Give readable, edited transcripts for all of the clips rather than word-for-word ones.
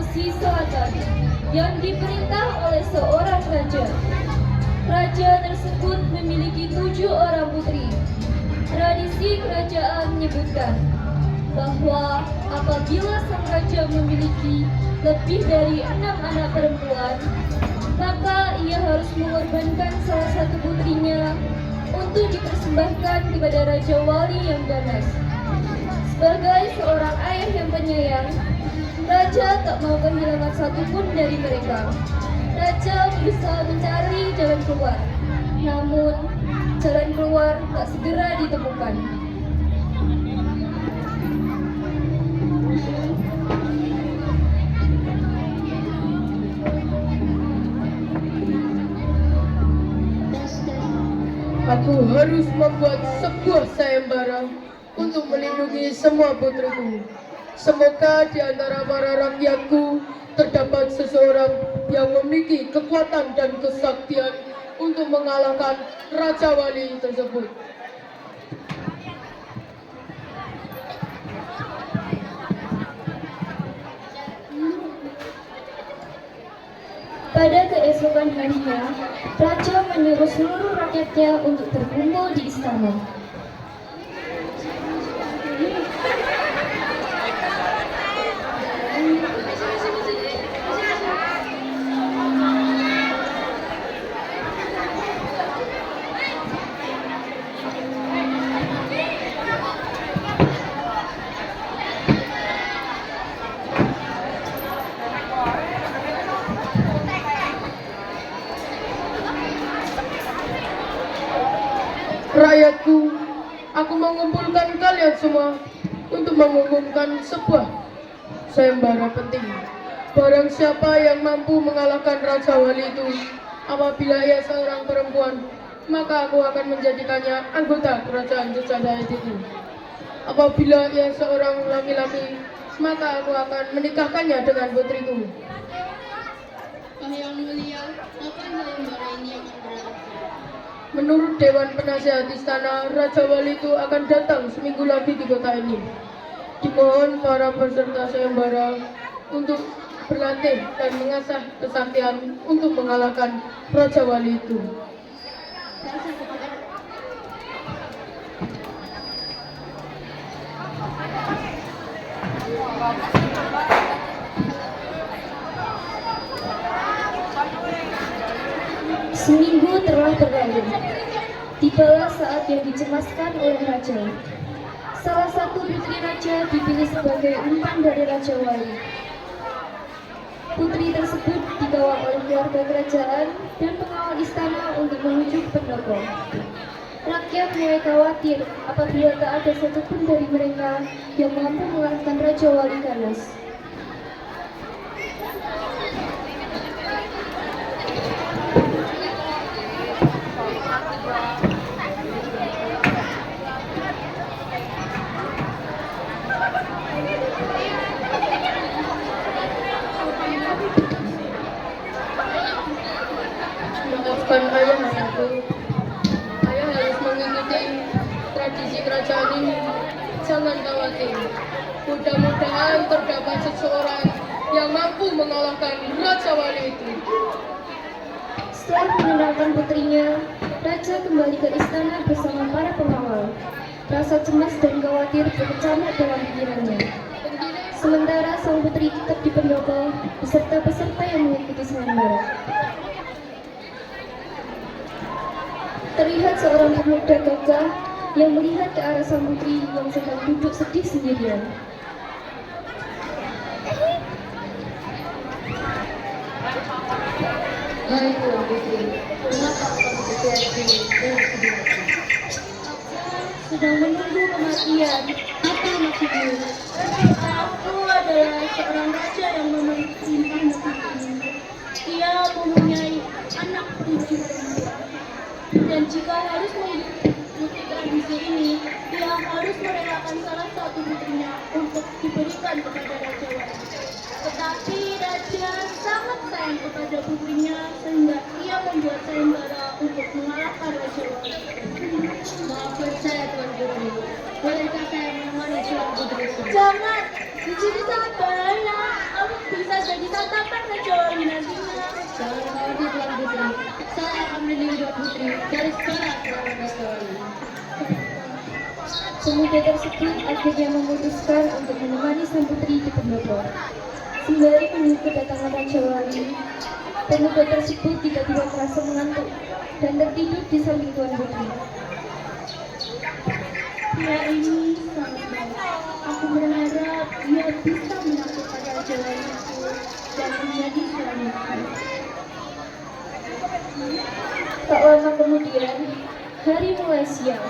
Sulawesi Selatan yang diperintah oleh seorang raja. Raja tersebut memiliki 7 orang putri. Tradisi kerajaan menyebutkan bahwa apabila sang raja memiliki lebih dari 6 anak perempuan, maka ia harus mengorbankan salah satu putrinya untuk dipersembahkan kepada Raja Wali yang ganas. Sebagai seorang ayah yang penyayang, Raja tak mau kehilangan satupun dari mereka. Raja berusaha mencari jalan keluar, namun jalan keluar tak segera ditemukan. Aku harus membuat sebuah sayembara untuk melindungi semua putriku. Semoga di antara para rakyatku terdapat seseorang yang memiliki kekuatan dan kesaktian untuk mengalahkan Raja Wali tersebut. Pada keesokan harinya, Raja menyuruh seluruh rakyatnya untuk berkumpul di istana. Rakyatku, aku mengumpulkan kalian semua untuk mengumumkan sebuah sayembara penting. Barang siapa yang mampu mengalahkan Raja Wali itu, apabila ia seorang perempuan, maka aku akan menjadikannya anggota kerajaan Jejazahit itu. Apabila ia seorang laki-laki, maka aku akan menikahkannya dengan putriku. Yang mulia, kapan sayembara ini akan berakhir? Menurut Dewan Penasihat Istana, Raja Wali itu akan datang seminggu lagi di kota ini. Dimohon para peserta sayembara untuk berlatih dan mengasah kesaktian untuk mengalahkan Raja Wali itu. Seminggu telah berlalu. Tibalah saat yang dicemaskan oleh Raja. Salah satu putri Raja dipilih sebagai umpan dari Raja Wali. Putri tersebut dikawal oleh keluarga kerajaan dan pengawal istana untuk menuju ke pendopo. Rakyat mulai khawatir apabila tak ada satupun dari mereka yang mampu mengalahkan Raja Wali ganas. Maafkan ayah anakku. Ayah harus mengikuti tradisi kerajaan ini. Jangan khawatir. Mudah-mudahan terdapat seseorang yang mampu mengalahkan Raja Wali itu. Setelah menenangkan putrinya, Raja kembali ke istana bersama para pengawal. Rasa cemas dan khawatir berkecamuk dalam pikirannya. Sementara sang putri tetap di pendopo beserta peserta yang mengikuti sayembara. Terlihat seorang pemuda gagah yang melihat ke arah sang putri yang sedang duduk sedih sendirian. Hai Tuan Putri, mengapa kau berada di sini dan sedih? Sedang menunggu kematian. Apa maksudmu? Aku adalah seorang raja yang memiliki anak putri. Ia mempunyai anak 7 perempuan. Dan jika harus mengikuti tradisi ini, dia harus merelakan salah satu putrinya untuk diberikan kepada Raja Wali. Tetapi Raja sangat sayang kepada putrinya sehingga ia membuat sayembara untuk mengalahkan Raja Wali. Maafkan saya Tuan Putri, bolehkah saya menemani Tuan Putri? Jangan, di sini sangat bahaya. Aku bisa jadi santapan Raja Wali nantinya. Jangan khawatir Tuan Putri, saya akan melindungi Tuan Putri dari segala serangan Raja Wali. Pemuda tersebut akhirnya memutuskan untuk menemani sang putri di pendopo. Sembari menunggu kedatangan Raja Wali, pemuda tersebut tiba-tiba merasa mengantuk dan tertidur di samping Tuan Putri. Pria ini sangat baik. Aku berharap dia bisa menaklukkan Raja Wali itu dan menjadi suamiku. Tak lama kemudian, hari mulai siang.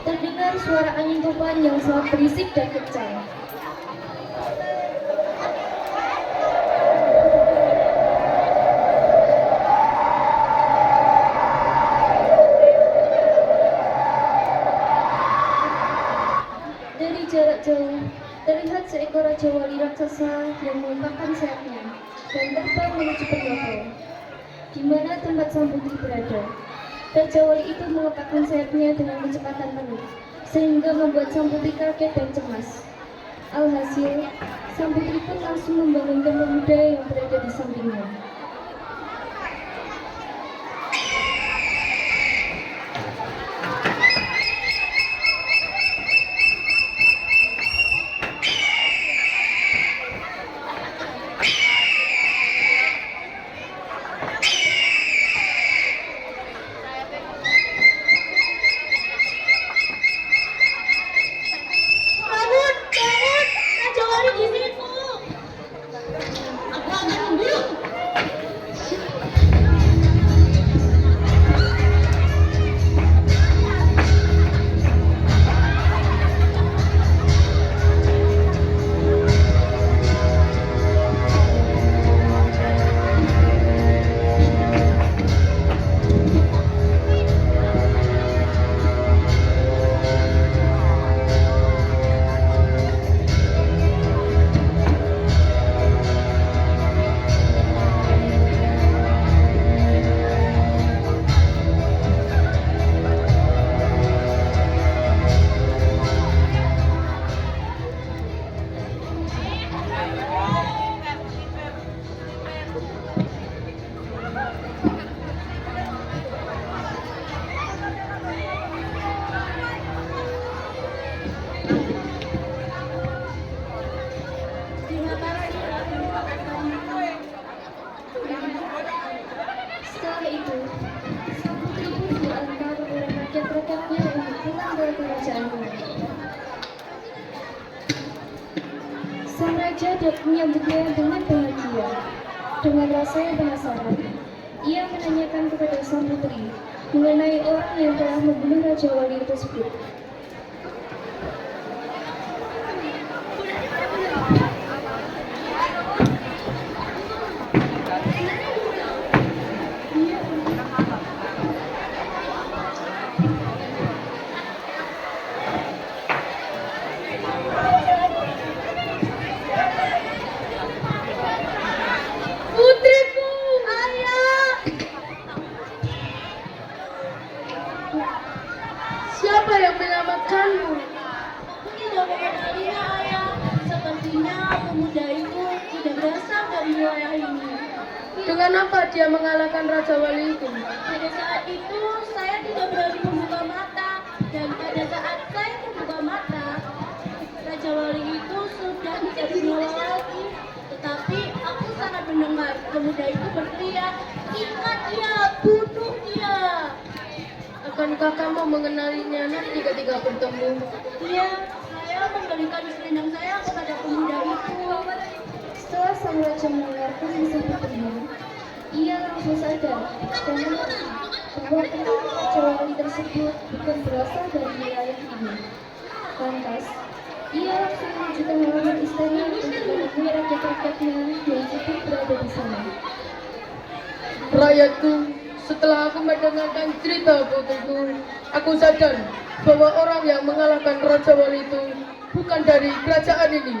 Terdengar suara angin topan yang sangat berisik dan kencang. Dari jarak jauh, terlihat seekor Raja Wali raksasa yang mengepakkan sayapnya dan terbang menuju pendopo, di mana tempat sang putri berada. Raja Wali itu mengepakkan sayapnya dengan kecepatan penuh, sehingga membuat sang putri kaget dan cemas. Alhasil, sang putri pun langsung membangunkan pemuda yang berada di sampingnya. Bangun, bangun, Raja Wali di situ. Aku akan membunuh. Terima kasih Setelah itu, sang putri pun diantar oleh rakyat-rakyatnya untuk pulang dari kerajaannya. Sang raja menyambutnya dengan bahagia. Dengan rasa yang penasaran, ia menanyakan kepada sang putri mengenai orang yang telah membunuh Raja Wali tersebut. Putriku! Ayah. Siapa yang menyelamatkanmu? Aku tidak mengenalinya, Ayah. Sepertinya pemuda itu tidak berasal dari wilayah ini. Dengan apa dia mengalahkan Raja Wali itu? Pada saat itu saya tidak berani membuka mata, dan pada saat saya membuka mata, Raja Wali itu sudah tidak bernyawa lagi. Tetapi aku sangat mendengar pemuda itu berteriak, "Ikat dia, bunuh dia!" Akankah kamu mengenalinya nanti ketika bertemu? Iya, saya memberikan selendang saya kepada pemuda itu. Setelah sang raja mendengarkan kisah putrinya, ia langsung sadar dan mengerti bahwa pengaruh Raja Wali tersebut bukan berasal dari wilayah ini. Lantas, ia langsung menuju ke halaman istana untuk menemui rakyat-rakyatnya yang sedang berada di sana. Rakyatku, setelah aku mendengarkan cerita putriku, aku sadar bahwa orang yang mengalahkan Raja Wali itu bukan dari kerajaan ini.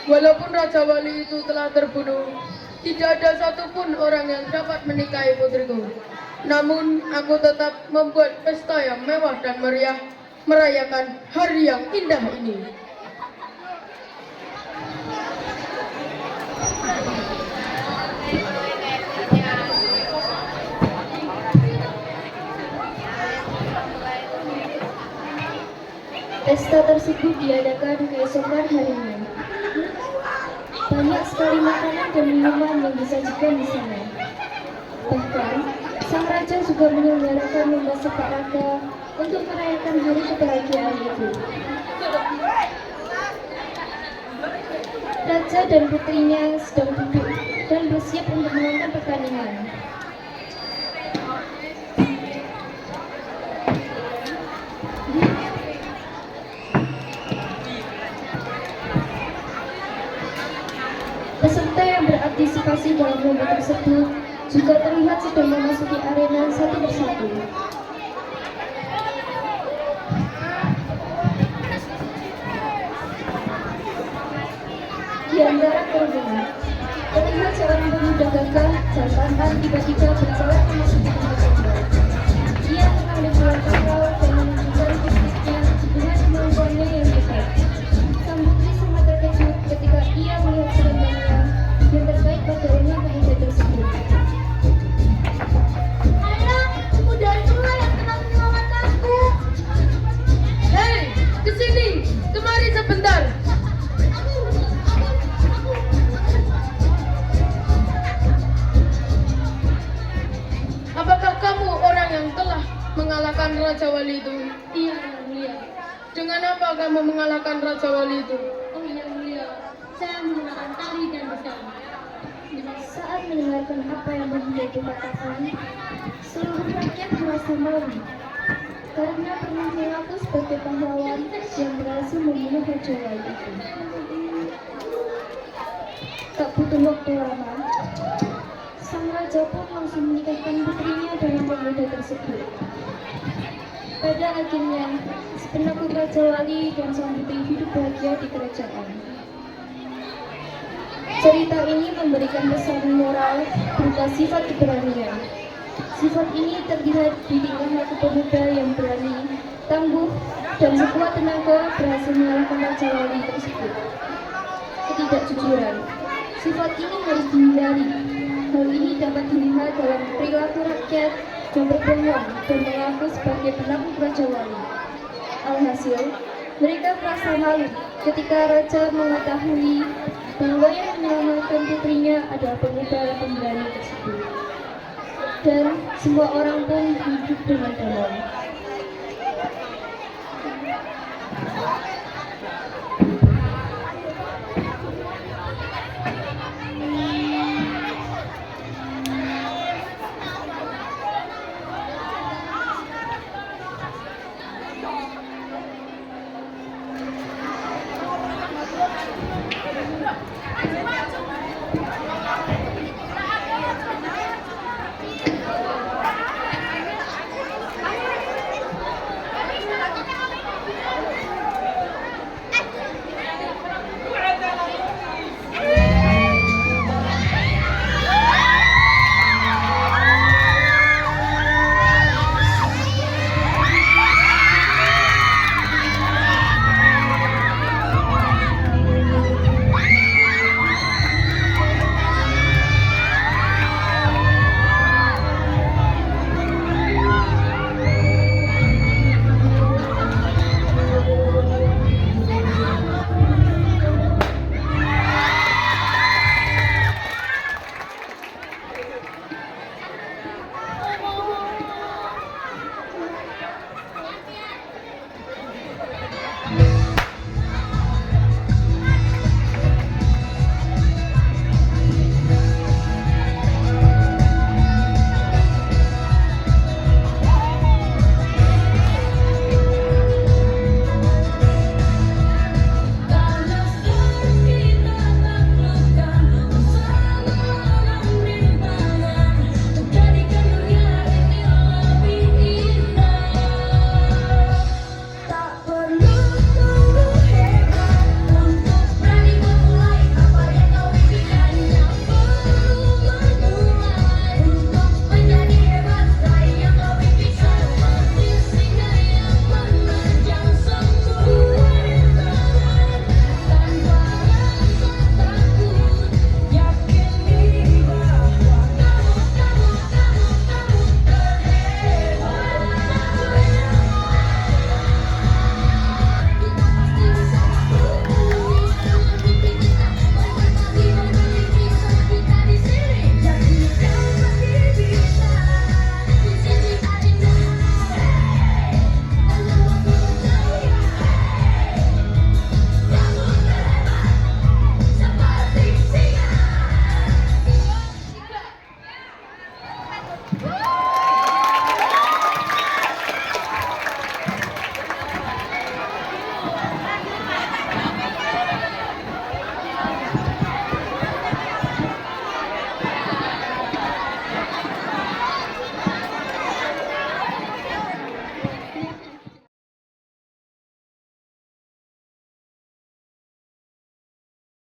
Walaupun Raja Wali itu telah terbunuh, tidak ada satupun orang yang dapat menikahi putriku. Namun, aku tetap membuat pesta yang mewah dan meriah, merayakan hari yang indah ini. Pesta tersebut diadakan keesokan harinya. Banyak sekali makanan dan minuman yang disajikan di sana. Bahkan, sang raja juga menyelenggarakan lomba sepak raga untuk merayakan hari kebahagiaan itu. Raja dan putrinya sedang duduk dan bersiap untuk menonton pertandingan. Peserta yang berpartisipasi dalam lomba tersebut juga terlihat sedang memasuki arena satu persatu. Di antara kerumunan, terlihat seorang pemuda gagah jantan tiba-tiba berjalan memasuki tempat lomba. Dia mengambil bola pangkal dan menunjukkan fisiknya dengan kemampuannya yang hebat. Sang putri sangat terkejut ketika ia melihat serembannya yang terkait pada lengan pemuda tersebut. Ayah, pemuda itulah yang telah menyelamatkanku. Hei, kesini, kemari sebentar. Apakah kamu orang yang telah mengalahkan Raja Wali itu? Iya, Yang Mulia. Dengan apa kamu mengalahkan Raja Wali itu? Oh, Yang Mulia. Saya menggunakan tali dan pedang. Saat mendengarkan apa yang pemuda itu katakan, seluruh rakyat merasa malu karena pernah mengaku sebagai pahlawan yang berhasil membunuh Raja Wali itu. Tak butuh waktu lama, sang raja pun langsung menikahkan putrinya dengan pemuda tersebut. Pada akhirnya, sepenakut Raja Wali dan sang putri hidup bahagia di kerajaan. Cerita ini memberikan pesan moral berupa sifat keberanian. Sifat ini terlihat di tingkah laku pemuda yang berani, tangguh, dan sekuat tenaga berhasil mengalahkan Raja Wali tersebut. Ketidakjujuran. Sifat ini harus dihindari. Hal ini dapat dilihat dalam perilaku rakyat yang berbohong dan mengaku sebagai penakut Raja Wali. Alhasil, mereka merasa malu ketika Raja mengetahui bahwa yang menyelamatkan putrinya adalah pemuda pemberani tersebut. Dan semua orang pun hidup dengan damai.